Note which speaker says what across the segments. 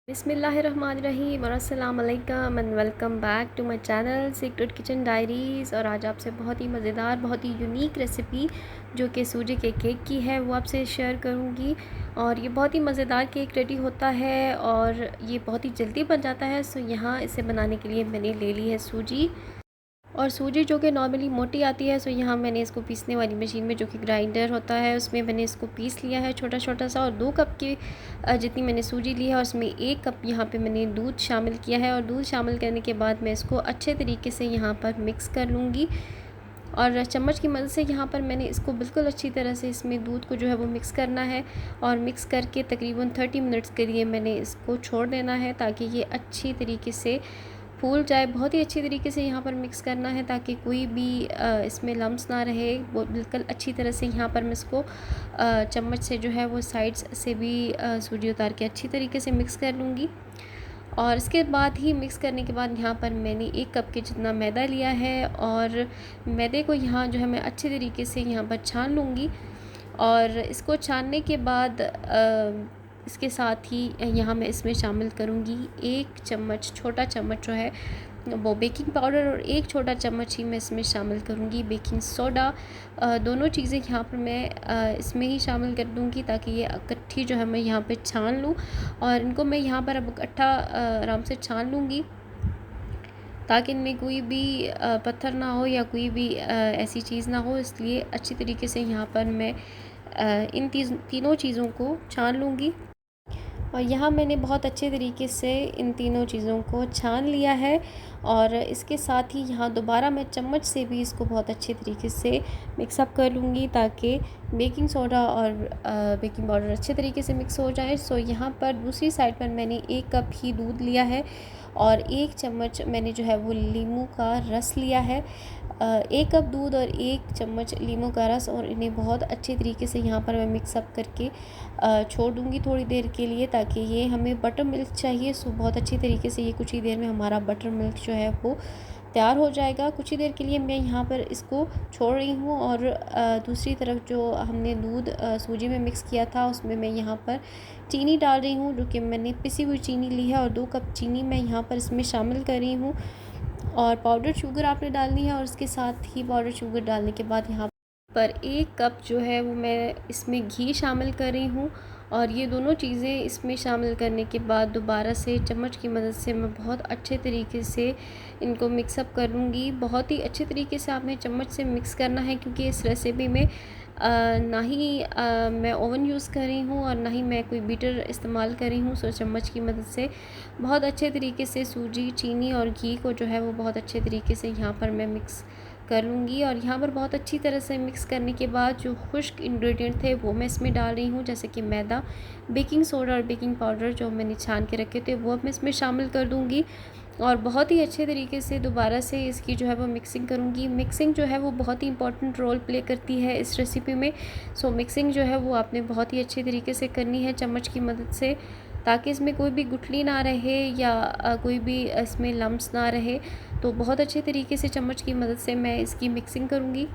Speaker 1: बिस्मिल्लाहिर्रहमानिर्रहीम और अस्सलाम वालेकुम and welcome back to my channel secret kitchen diaries. और आज आपसे बहुत ही मज़ेदार, बहुत ही यूनिक रेसिपी जो कि सूजी के केक की है वो आपसे शेयर करूंगी। और ये बहुत ही मज़ेदार केक रेडी होता है और ये बहुत ही जल्दी बन जाता है। सो यहाँ इसे बनाने के लिए मैंने ले ली है सूजी, और सूजी जो कि नॉर्मली मोटी आती है। सो यहाँ मैंने इसको पीसने वाली मशीन में, जो कि ग्राइंडर होता है, उसमें मैंने इसको पीस लिया है छोटा छोटा सा। और 2 कप की जितनी मैंने सूजी ली है और उसमें 1 कप यहाँ पे मैंने दूध शामिल किया है। और दूध शामिल करने के बाद मैं इसको अच्छे तरीके से यहाँ पर मिक्स कर लूँगी। और चम्मच की मदद से यहाँ पर मैंने इसको बिल्कुल अच्छी तरह से इसमें दूध को जो है वो मिक्स करना है। और मिक्स करके तकरीबन 30 मिनट्स के लिए मैंने इसको छोड़ देना है ताकि ये अच्छी तरीके से फूल जाए। बहुत ही अच्छी तरीके से यहाँ पर मिक्स करना है ताकि कोई भी इसमें लम्स ना रहे। वो बिल्कुल अच्छी तरह से यहाँ पर मैं इसको चम्मच से जो है वो साइड्स से भी सूजी उतार के अच्छी तरीके से मिक्स कर लूँगी। और इसके बाद ही मिक्स करने के बाद यहाँ पर मैंने 1 कप के जितना मैदा लिया है और मैदे को यहाँ जो है मैं अच्छे तरीके से यहाँ पर छान लूँगी। और इसको छानने के बाद इसके साथ ही यहाँ मैं इसमें शामिल करूँगी 1 चम्मच, छोटा चम्मच जो है वो बेकिंग पाउडर, और 1 छोटा चम्मच ही मैं इसमें शामिल करूँगी बेकिंग सोडा। दोनों चीज़ें यहाँ पर मैं इसमें ही शामिल कर दूँगी ताकि ये इकट्ठी जो है मैं यहाँ पे छान लूँ। और इनको मैं यहाँ पर अब इकट्ठा आराम से छान लूँगी ताकि इनमें कोई भी पत्थर ना हो या कोई भी ऐसी चीज़ ना हो। इसलिए अच्छी तरीके से यहाँ पर मैं इन तीनों चीज़ों को छान लूँगी। और यहाँ मैंने बहुत अच्छे तरीके से इन तीनों चीज़ों को छान लिया है। और इसके साथ ही यहाँ दोबारा मैं चम्मच से भी इसको बहुत अच्छे तरीके से मिक्सअप कर लूँगी ताकि बेकिंग सोडा और बेकिंग पाउडर अच्छे तरीके से मिक्स हो जाए। सो यहाँ पर दूसरी साइड पर मैंने 1 कप ही दूध लिया है और 1 चम्मच मैंने जो है वो नींबू का रस लिया है। 1 कप दूध और 1 चम्मच नींबू का रस, और इन्हें बहुत अच्छे तरीके से यहाँ पर मैं मिक्सअप करके छोड़ दूँगी थोड़ी देर के लिए ताकि ये हमें बटर मिल्क चाहिए। सो बहुत अच्छी तरीके से ये कुछ ही देर में हमारा बटर मिल्क जो है वो तैयार हो जाएगा। कुछ ही देर के लिए मैं यहाँ पर इसको छोड़ रही हूँ। और दूसरी तरफ जो हमने दूध सूजी में मिक्स किया था उसमें मैं यहाँ पर चीनी डाल रही हूँ, जो कि मैंने पिसी हुई चीनी ली है और 2 कप चीनी मैं यहाँ पर इसमें शामिल कर रही हूँ। और पाउडर शुगर आपने डालनी है। और इसके साथ ही पाउडर शुगर डालने के बाद यहाँ पर 1 कप जो है वो मैं इसमें घी शामिल कर रही हूँ। और ये दोनों चीज़ें इसमें शामिल करने के बाद दोबारा से चम्मच की मदद से मैं बहुत अच्छे तरीके से इनको मिक्सअप कर लूँगी। बहुत ही अच्छे तरीके से आपने चम्मच से मिक्स करना है क्योंकि इस रेसिपी में ना ही मैं ओवन यूज़ कर रही हूँ और ना ही मैं कोई बीटर इस्तेमाल कर रही हूँ। सो चम्मच की मदद से बहुत अच्छे तरीके से सूजी, चीनी और घी को जो है वो बहुत अच्छे तरीके से यहाँ पर मैं मिक्स कर लूँगी। और यहाँ पर बहुत अच्छी तरह से मिक्स करने के बाद जो खुश्क इंग्रेडिएंट थे वो मैं इसमें डाल रही हूँ, जैसे कि मैदा, बेकिंग सोडा और बेकिंग पाउडर जो मैंने छान के रखे थे वो अब मैं इसमें शामिल कर दूँगी। और बहुत ही अच्छे तरीके से दोबारा से इसकी जो है वो मिक्सिंग करूँगी। मिक्सिंग जो है वो बहुत ही इंपॉर्टेंट रोल प्ले करती है इस रेसिपी में। सो मिक्सिंग जो है वो आपने बहुत ही अच्छे तरीके से करनी है चम्मच की मदद से ताकि इसमें कोई भी गुठली ना रहे या कोई भी इसमें लम्स ना रहे। तो बहुत अच्छे तरीके से चम्मच की मदद से मैं इसकी मिक्सिंग करूँगी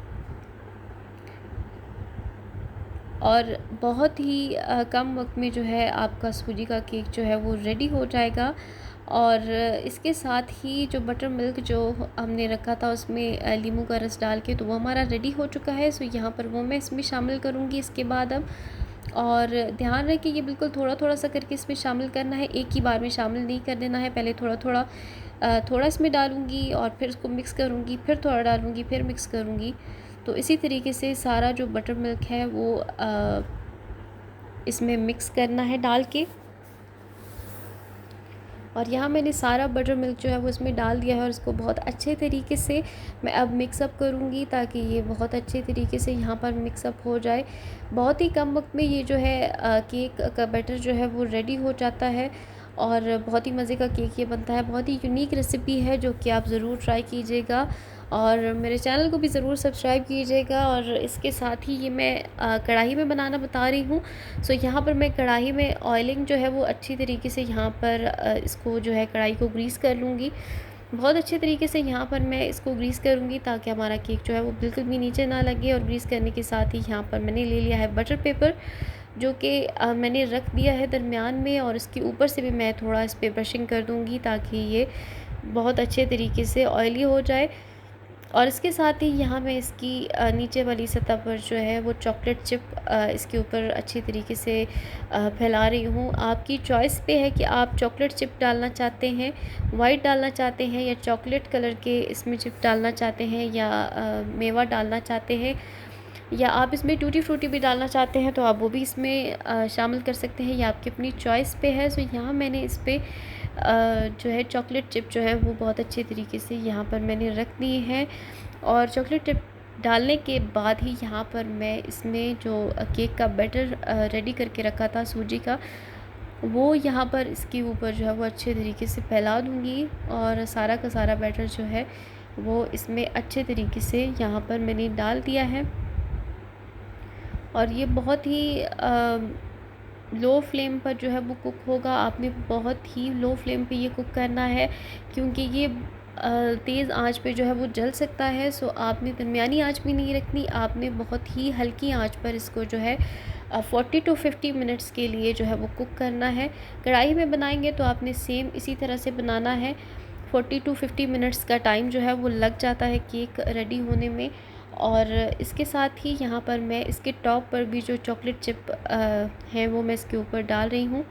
Speaker 1: और बहुत ही कम वक्त में जो है आपका सूजी का केक जो है वो रेडी हो जाएगा। और इसके साथ ही जो बटर मिल्क जो हमने रखा था उसमें नींबू का रस डाल के, तो वो हमारा रेडी हो चुका है। सो यहाँ पर वो मैं इसमें शामिल करूँगी इसके बाद अब। और ध्यान रहे कि ये बिल्कुल थोड़ा थोड़ा सा करके इसमें शामिल करना है, एक ही बार में शामिल नहीं कर देना है। पहले थोड़ा थोड़ा थोड़ा इसमें डालूँगी और फिर इसको मिक्स करूँगी, फिर थोड़ा डालूँगी, फिर मिक्स करूँगी। तो इसी तरीके से सारा जो बटर मिल्क है वो इसमें मिक्स करना है डाल के। और यहाँ मैंने सारा बटर मिल्क जो है वो इसमें डाल दिया है और इसको बहुत अच्छे तरीके से मैं अब मिक्सअप करूँगी ताकि ये बहुत अच्छे तरीके से यहाँ पर मिक्सअप हो जाए। बहुत ही कम वक्त में ये जो है केक का बैटर जो है वो रेडी हो जाता है और बहुत ही मज़े का केक ये बनता है। बहुत ही यूनिक रेसिपी है जो कि आप ज़रूर ट्राई कीजिएगा और मेरे चैनल को भी ज़रूर सब्सक्राइब कीजिएगा। और इसके साथ ही ये मैं कढ़ाई में बनाना बता रही हूँ। सो यहाँ पर मैं कढ़ाई में ऑयलिंग जो है वो अच्छी तरीके से यहाँ पर इसको जो है कढ़ाई को ग्रीस कर लूँगी। बहुत अच्छे तरीके से यहाँ पर मैं इसको ग्रीस करूँगी ताकि हमारा केक जो है वो बिल्कुल भी नीचे ना लगे। और ग्रीस करने के साथ ही यहाँ पर मैंने ले लिया है बटर पेपर। जो कि मैंने रख दिया है दरमियान में, और इसके ऊपर से भी मैं थोड़ा इस पर ब्रशिंग कर दूँगी ताकि ये बहुत अच्छे तरीके से ऑयली हो जाए। और इसके साथ ही यहाँ मैं इसकी नीचे वाली सतह पर जो है वो चॉकलेट चिप इसके ऊपर अच्छी तरीके से फैला रही हूँ। आपकी चॉइस पे है कि आप चॉकलेट चिप डालना चाहते हैं, वाइट डालना चाहते हैं, या चॉकलेट कलर के इसमें चिप डालना चाहते हैं, या मेवा डालना चाहते हैं, या आप इसमें टूटी फ्रूटी भी डालना चाहते हैं तो आप वो भी इसमें शामिल कर सकते हैं। ये आपकी अपनी चॉइस पे है। सो यहाँ मैंने इस पर जो है चॉकलेट चिप जो है वो बहुत अच्छे तरीके से यहाँ पर मैंने रख दी है। और चॉकलेट चिप डालने के बाद ही यहाँ पर मैं इसमें जो केक का बैटर रेडी करके रखा था सूजी का, वो यहाँ पर इसके ऊपर जो है वो अच्छे तरीके से फैला दूँगी। और सारा का सारा बैटर जो है वो इसमें अच्छे तरीके से यहाँ पर मैंने डाल दिया है। और ये बहुत ही लो फ्लेम पर जो है वो कुक होगा। आपने बहुत ही लो फ्लेम पे ये कुक करना है, क्योंकि ये तेज़ आंच पे जो है वो जल सकता है। सो आपने दरमियानी आंच भी नहीं रखनी, आपने बहुत ही हल्की आंच पर इसको जो है 40 to 50 मिनट्स के लिए जो है वो कुक करना है। कढ़ाई में बनाएंगे तो आपने सेम इसी तरह से बनाना है। 40 to 50 मिनट्स का टाइम जो है वो लग जाता है केक रेडी होने में। और इसके साथ ही यहाँ पर मैं इसके टॉप पर भी जो चॉकलेट चिप है वो मैं इसके ऊपर डाल रही हूँ।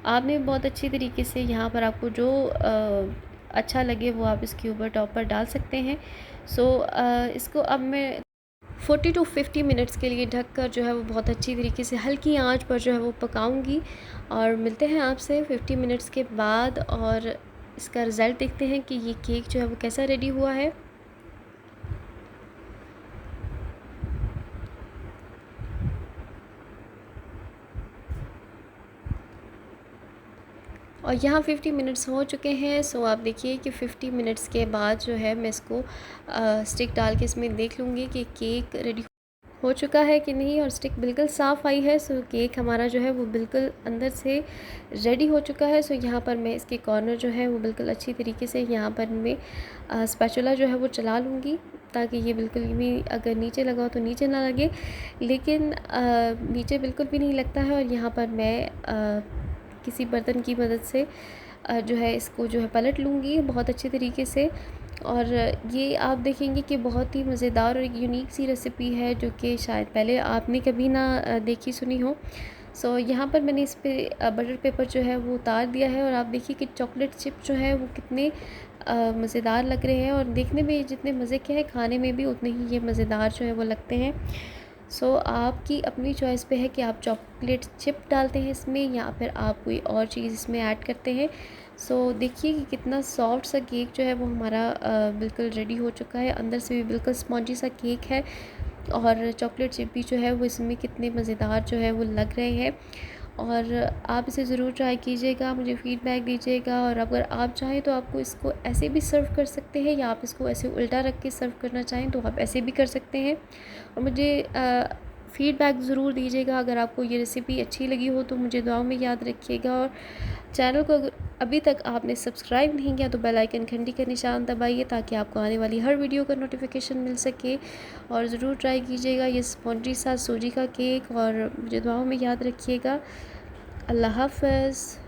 Speaker 1: आपने बहुत अच्छी तरीके से यहाँ पर आपको जो अच्छा लगे वो आप इसके ऊपर टॉप पर डाल सकते हैं। सो इसको अब मैं 40 to 50 मिनट्स के लिए ढककर जो है वो बहुत अच्छी तरीके से हल्की आंच पर जो है वो पकाऊंगी। और मिलते हैं आपसे 50 मिनट्स के बाद, और इसका रिज़ल्ट देखते हैं कि ये केक जो है वो कैसा रेडी हुआ है। और यहाँ 50 मिनट्स हो चुके हैं। सो आप देखिए कि 50 मिनट्स के बाद जो है मैं इसको स्टिक डाल के इसमें देख लूँगी कि केक रेडी हो चुका है कि नहीं। और स्टिक बिल्कुल साफ़ आई है। सो केक हमारा जो है वो बिल्कुल अंदर से रेडी हो चुका है। सो यहाँ पर मैं इसके कॉर्नर जो है वो बिल्कुल अच्छी तरीके से यहाँ पर मैं स्पैचुला जो है वो चला लूँगी, ताकि ये बिल्कुल भी अगर नीचे लगा हो तो नीचे ना लगे, लेकिन नीचे बिल्कुल भी नहीं लगता है। और यहाँ पर मैं किसी बर्तन की मदद से जो है इसको जो है पलट लूँगी बहुत अच्छे तरीके से। और ये आप देखेंगे कि बहुत ही मज़ेदार और एक यूनिक सी रेसिपी है, जो कि शायद पहले आपने कभी ना देखी सुनी हो। सो यहाँ पर मैंने इस पे बटर पेपर जो है वो उतार दिया है। और आप देखिए कि चॉकलेट चिप जो है वो कितने मज़ेदार लग रहे हैं, और देखने में जितने मज़े के हैं खाने में भी उतने ही ये मज़ेदार जो है वो लगते हैं। सो आपकी अपनी चॉइस पे है कि आप चॉकलेट चिप डालते हैं इसमें, या फिर आप कोई और चीज़ इसमें ऐड करते हैं। सो देखिए कि कितना सॉफ्ट सा केक जो है वो हमारा बिल्कुल रेडी हो चुका है। अंदर से भी बिल्कुल स्पॉन्जी सा केक है, और चॉकलेट चिप भी जो है वो इसमें कितने मज़ेदार जो है वो लग रहे हैं। और आप इसे ज़रूर ट्राई कीजिएगा, मुझे फ़ीडबैक दीजिएगा। और अगर आप चाहें तो आपको इसको ऐसे भी सर्व कर सकते हैं, या आप इसको ऐसे उल्टा रख के सर्व करना चाहें तो आप ऐसे भी कर सकते हैं। और मुझे फ़ीडबैक ज़रूर दीजिएगा। अगर आपको ये रेसिपी अच्छी लगी हो तो मुझे दुआओं में याद रखिएगा। और चैनल को अगर अभी तक आपने सब्सक्राइब नहीं किया तो बेल आइकन घंटी का निशान दबाइए, ताकि आपको आने वाली हर वीडियो का नोटिफिकेशन मिल सके। और ज़रूर ट्राई कीजिएगा ये स्पॉन्जी सा सूजी का केक, और मुझे दुआओं में याद रखिएगा। अल्लाह हाफ़िज़।